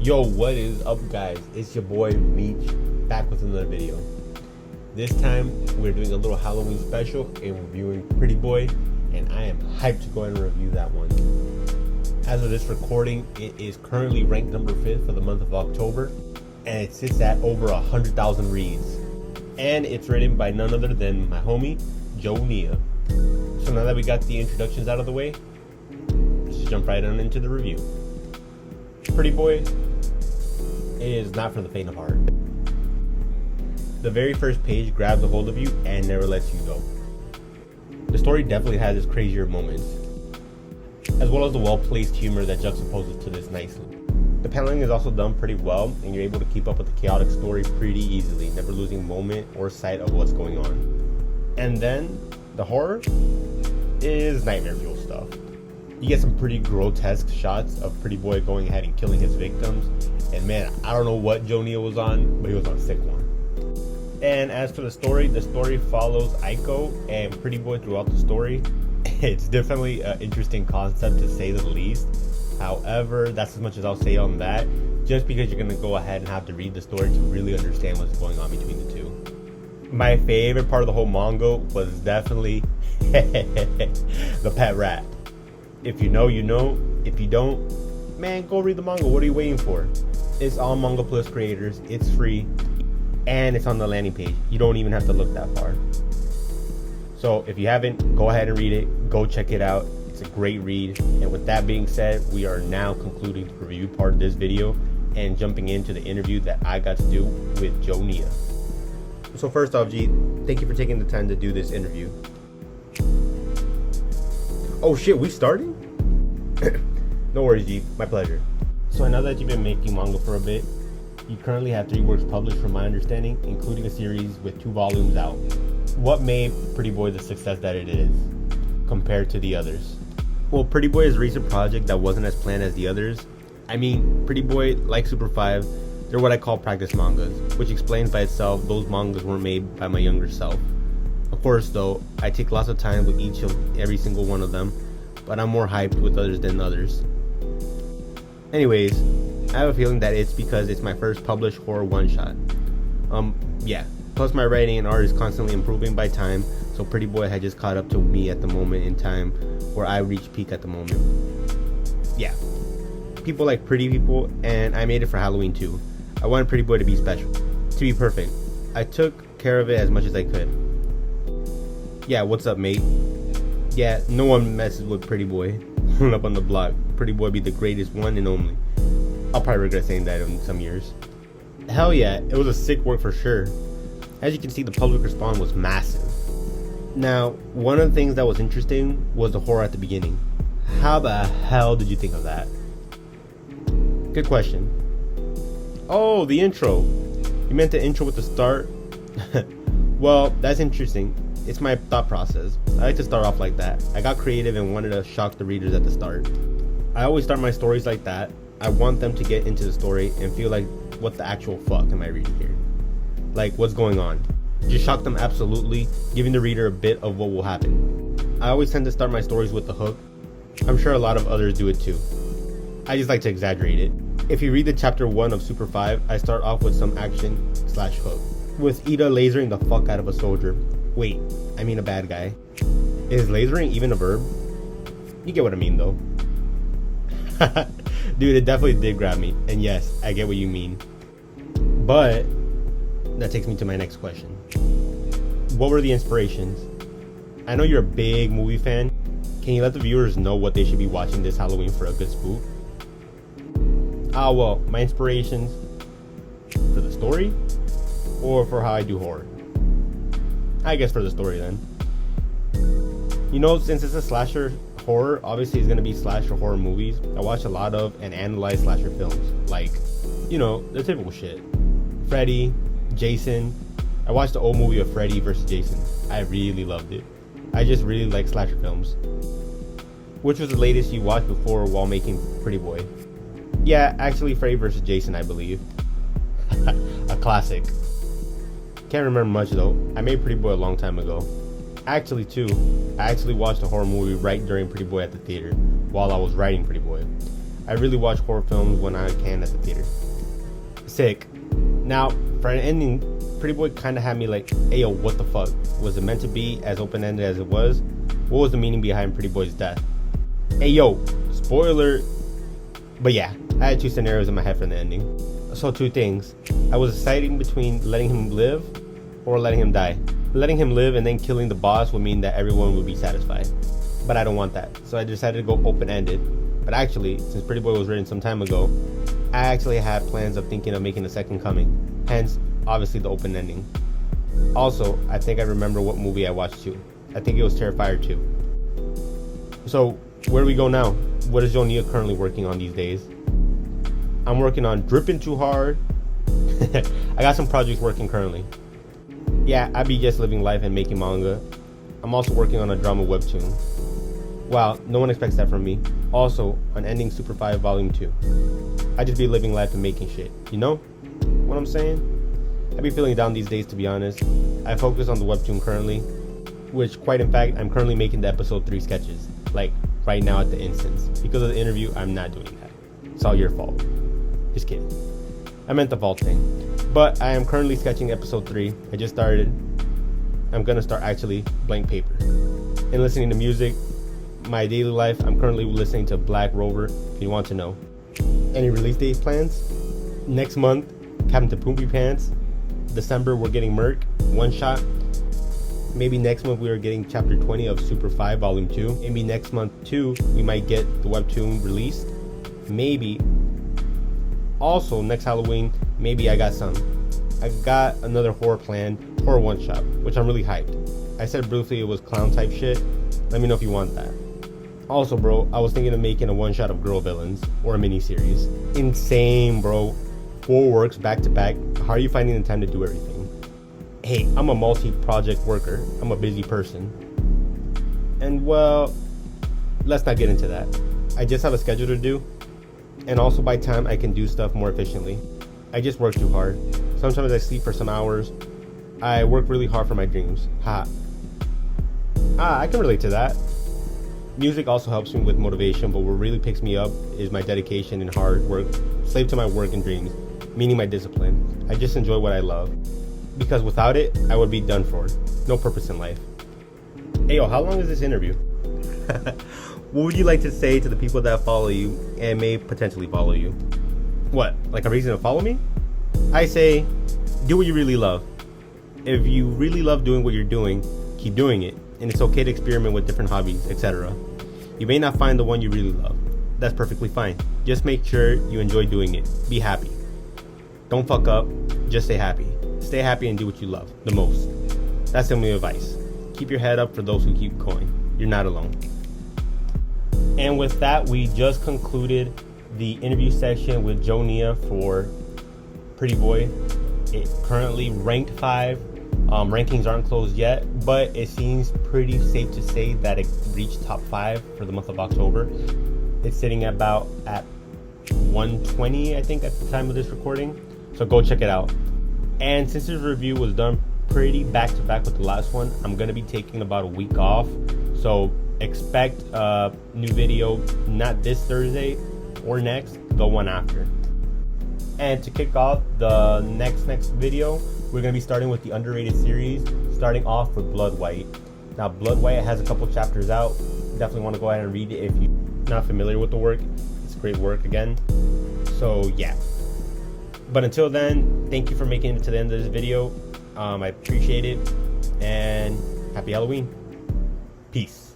Yo, what is up, guys? It's your boy Meech, back with another video. This time we're doing a little Halloween special and reviewing Pretty Boy, and I am hyped to go ahead and review that one. As of this recording, it is currently ranked number 5th for the month of October, and it sits at over 100,000 reads. And it's written by none other than my homie JoNilla. So now that we got the introductions out of the way, let's just jump right on into the review. Pretty Boy is not for the faint of heart. The very first page grabs a hold of you and never lets you go. The story definitely has its crazier moments, as well as the well-placed humor that juxtaposes to this nicely. The paneling is also done pretty well, and you're able to keep up with the chaotic story pretty easily, never losing moment or sight of what's going on. And then, the horror is nightmare fuel stuff. You get some pretty grotesque shots of Pretty Boy going ahead and killing his victims, and man, I don't know what JoNilla was on, but he was on a sick one. And as for the story follows Aiko and Pretty Boy throughout the story. It's definitely an interesting concept, to say the least. However, that's as much as I'll say on that, just because you're going to go ahead and have to read the story to really understand what's going on between the two. My favorite part of the whole manga was definitely the pet rat. If you know, you know. If you don't, man, go read the manga. What are you waiting for? It's all Manga Plus creators. It's free. And it's on the landing page. You don't even have to look that far. So if you haven't, go ahead and read it. Go check it out. It's a great read. And with that being said, we are now concluding the review part of this video and jumping into the interview that I got to do with JoNilla. So first off, G, thank you for taking the time to do this interview. Oh shit, we starting? No worries, G. My pleasure. So I know that you've been making manga for a bit. You currently have 3 works published from my understanding, including a series with 2 volumes out. What made Pretty Boy the success that it is, compared to the others? Well, Pretty Boy is a recent project that wasn't as planned as the others. I mean, Pretty Boy, like Super 5, they're what I call practice mangas, which explains by itself those mangas weren't made by my younger self. Of course, though, I take lots of time with every single one of them, but I'm more hyped with others than others. Anyways, I have a feeling that it's because it's my first published horror one-shot. Yeah. Plus my writing and art is constantly improving by time, so Pretty Boy had just caught up to me at the moment in time where I reached peak at the moment. Yeah. People like pretty people, and I made it for Halloween too. I wanted Pretty Boy to be special, to be perfect. I took care of it as much as I could. Yeah, what's up, mate? Yeah, no one messes with Pretty Boy. Up on the block. Pretty Boy be the greatest one and only. I'll probably regret saying that in some years. Hell yeah, it was a sick work for sure. As you can see, the public response was massive. Now, one of the things that was interesting was the horror at the beginning. How the hell did you think of that? Good question. Oh, the intro. You meant the intro with the start? Well, that's interesting. It's my thought process. I like to start off like that. I got creative and wanted to shock the readers at the start. I always start my stories like that. I want them to get into the story and feel like, what the actual fuck am I reading here? Like, what's going on? Just shock them absolutely, giving the reader a bit of what will happen. I always tend to start my stories with the hook. I'm sure a lot of others do it too. I just like to exaggerate it. If you read the chapter 1 of Super 5, I start off with some action/hook. With Ida lasering the fuck out of a soldier. Wait, I mean a bad guy. Is lasering even a verb? You get what I mean though. Dude, it definitely did grab me. And yes, I get what you mean. But that takes me to my next question. What were the inspirations? I know you're a big movie fan. Can you let the viewers know what they should be watching this Halloween for a good spook? Well, my inspirations for the story or for how I do horror? I guess for the story then. You know, since it's a slasher horror, obviously it's gonna be slasher horror movies. I watch a lot of and analyze slasher films, like, you know, the typical shit. Freddy, Jason. I watched the old movie of Freddy versus Jason. I really loved it. I just really like slasher films. Which was the latest you watched before while making Pretty Boy? Yeah, actually Freddy versus Jason, I believe. A classic. Can't remember much though. I made Pretty Boy a long time ago. Actually too, I actually watched a horror movie right during Pretty Boy at the theater while I was writing Pretty Boy. I really watch horror films when I can at the theater. Sick. Now, for an ending, Pretty Boy kind of had me like, hey yo, what the fuck? Was it meant to be as open-ended as it was? What was the meaning behind Pretty Boy's death? Hey yo, spoiler. But yeah, I had two scenarios in my head for the ending. So two things. I was deciding between letting him live or letting him die. Letting him live and then killing the boss would mean that everyone would be satisfied. But I don't want that. So I decided to go open-ended. But actually, since Pretty Boy was written some time ago, I actually had plans of thinking of making a second coming. Hence, obviously the open ending. Also, I think I remember what movie I watched too. I think it was Terrifier 2. So, where do we go now? What is JoNilla currently working on these days? I'm working on Dripping Too Hard. I got some projects working currently. Yeah, I be just living life and making manga. I'm also working on a drama webtoon. Wow, no one expects that from me. Also, on Ending Super 5 Volume 2. I just be living life and making shit. You know what I'm saying? I be feeling down these days, to be honest. I focus on the webtoon currently, which quite in fact, I'm currently making the episode 3 sketches. Like, right now at the instance. Because of the interview, I'm not doing that. It's all your fault. Just kidding. I meant the fault thing. But I am currently sketching episode 3. I just started. I'm gonna start actually blank paper. And listening to music. My daily life, I'm currently listening to Black Rover, if you want to know. Any release date plans? Next month, Captain Poopy Pants. December, we're getting Merc, one shot. Maybe next month we are getting chapter 20 of Super 5 Volume 2. Maybe next month too, we might get the webtoon released. Maybe. Also, next Halloween, maybe I got another horror plan, horror one shot, which I'm really hyped. I said briefly it was clown type shit. Let me know if you want that. Also, bro, I was thinking of making a one shot of girl villains or a mini series. Insane, bro. 4 works back to back. How are you finding the time to do everything? Hey, I'm a multi-project worker. I'm a busy person. And well, let's not get into that. I just have a schedule to do. And also by time I can do stuff more efficiently. I just work too hard. Sometimes I sleep for some hours. I work really hard for my dreams. I can relate to that. Music also helps me with motivation, but what really picks me up is my dedication and hard work, slave to my work and dreams, meaning my discipline. I just enjoy what I love. Because without it, I would be done for. No purpose in life. Hey yo, how long is this interview? What would you like to say to the people that follow you and may potentially follow you? What, like a reason to follow me? I say, do what you really love. If you really love doing what you're doing, keep doing it. And it's okay to experiment with different hobbies, etc. You may not find the one you really love. That's perfectly fine. Just make sure you enjoy doing it. Be happy. Don't fuck up. Just stay happy. Stay happy and do what you love the most. That's the only advice. Keep your head up for those who keep going. You're not alone. And with that, we just concluded the interview section with JoNilla for Pretty Boy. It currently ranked 5. Rankings aren't closed yet, but it seems pretty safe to say that it reached top 5 for the month of October. It's sitting about at 120, I think, at the time of this recording. So go check it out. And since this review was done pretty back-to-back with the last one, I'm going to be taking about a week off. So expect a new video, not this Thursday or next, the one after. And to kick off the next video, we're going to be starting with the underrated series, starting off with Blood White. Now, Blood White has a couple chapters out. Definitely want to go ahead and read it if you're not familiar with the work. It's great work again. So, yeah. But until then, thank you for making it to the end of this video. I appreciate it. And happy Halloween. Peace.